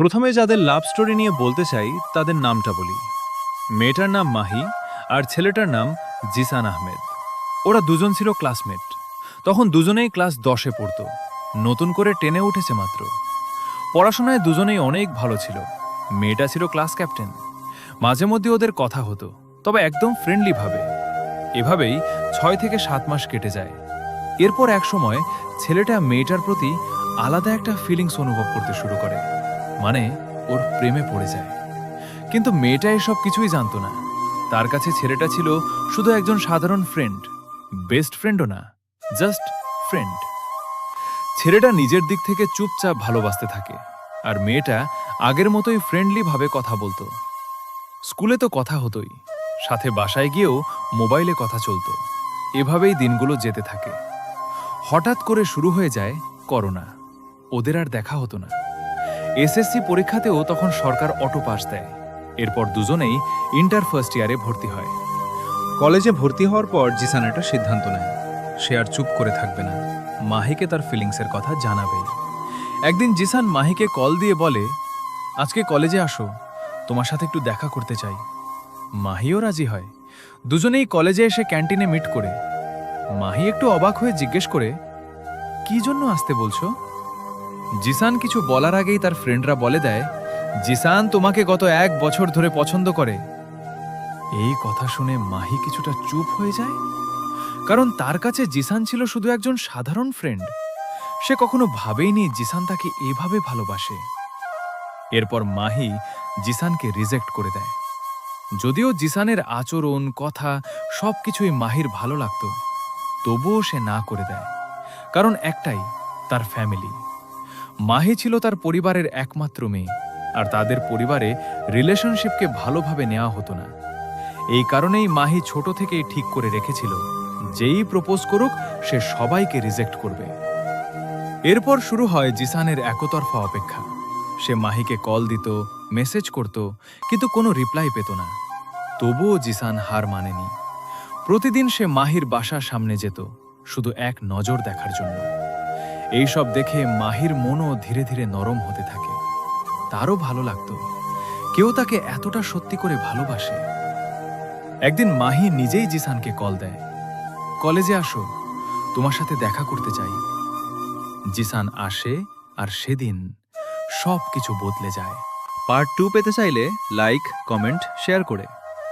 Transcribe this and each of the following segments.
প্রথমে যাদের love story নিয়ে বলতে চাই তাদের নামটা বলি। মেয়েটার নাম মাহি আর ছেলেটার নাম জিসান আহমেদ। ওরা দুজন ছিল ক্লাসমেট। তখন দুজনেই ক্লাস 10-এ পড়তো, নতুন করে 10-এ উঠেছে মাত্র। পড়াশোনায় দুজনেই অনেক ভালো ছিল। মেয়েটা ছিল ক্লাস ক্যাপ্টেন। মাঝে মধ্যে ওদের কথা হতো, তবে একদম ফ্রেন্ডলি ভাবে। এভাবেই 6 থেকে 7 মাস কেটে যায়। এরপর এক সময় ছেলেটা মেয়েটার প্রতি আলাদা একটা ফিলিংস অনুভব করতে শুরু করে, মানে ওর প্রেমে পড়ে যায়। কিন্তু মেয়েটা এসব কিছুই জানতো না। তার কাছে ছেলেটা ছিল শুধু একজন সাধারণ ফ্রেন্ড, বেস্ট ফ্রেন্ডও না, জাস্ট ফ্রেন্ড। ছেলেটা নিজের দিক থেকে চুপচাপ ভালোবাসতে থাকে, আর মেয়েটা আগের মতোই ফ্রেন্ডলি ভাবে কথা বলতো। স্কুলে তো কথা হতোই, সাথে বাসায় গিয়েও মোবাইলে কথা চলতো। এভাবেই দিনগুলো যেতে থাকে। হঠাৎ করে শুরু হয়ে যায় করোনা। ওদের আর দেখা হতো না। এসএসসি পরীক্ষাতেও তখন সরকার অটো পাস দেয়। এরপর দুজনেই ইন্টার ফার্স্ট ইয়ারে ভর্তি হয়। কলেজে ভর্তি হওয়ার পর জিসান একটা সিদ্ধান্ত নেয়, সে আর চুপ করে থাকবে না, মাহিকে তার ফিলিংসের কথা জানাবে। একদিন জিসান মাহিকে কল দিয়ে বলে, আজকে কলেজে আসো, তোমার সাথে একটু দেখা করতে চাই। মাহিও রাজি হয়। দুজনেই কলেজে এসে ক্যান্টিনে মিট করে। মাহি একটু অবাক হয়ে জিজ্ঞেস করে, কি জন্য আসতে বলছো? জিসান কিছু বলার আগেই তার ফ্রেন্ডরা বলে দেয়, জিসান তোমাকে গত 1 বছর ধরে পছন্দ করে। এই কথা শুনে মাহি কিছুটা চুপ হয়ে যায়, কারণ তার কাছে জিসান ছিল শুধু একজন সাধারণ ফ্রেন্ড। সে কখনো ভাবেইনি জিসান তাকে এভাবে ভালোবাসে। এরপর মাহি জিসানকে রিজেক্ট করে দেয়। যদিও জিসানের আচরণ, কথা সবকিছুই মাহির ভালো লাগতো, তবুও সে না করে দেয়। কারণ একটাই, তার ফ্যামিলি। মাহি ছিল তার পরিবারের একমাত্র মেয়ে, আর তাদের পরিবারে রিলেশনশিপকে ভালোভাবে নেওয়া হতো না। এই কারণেই মাহি ছোট থেকেই ঠিক করে রেখেছিল, যেই প্রপোজ করুক সে সবাইকে রিজেক্ট করবে। এরপর শুরু হয় জিসানের একতরফা অপেক্ষা। সে মাহিকে কল দিত, মেসেজ করত, কিন্তু কোনো রিপ্লাই পেত না। তবুও জিসান হার মানেনি। প্রতিদিন সে মাহির বাসার সামনে যেত, শুধু এক নজর দেখার জন্য। এইসব দেখে মাহির মনও ধীরে ধীরে নরম হতে থাকে। তারও ভালো লাগতো কেউ তাকে এতটা সত্যি করে ভালোবাসে। একদিন মাহি নিজেই জিসানকে কল দেয়, কলেজে আসো, তোমার সাথে দেখা করতে চাই। জিসান আসে, আর সেদিন সব কিছু বদলে যায়। পার্ট 2 পেতে চাইলে লাইক, কমেন্ট, শেয়ার করে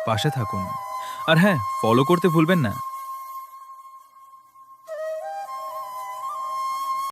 পাশে থাকুন। আর হ্যাঁ, ফলো করতে ভুলবেন না।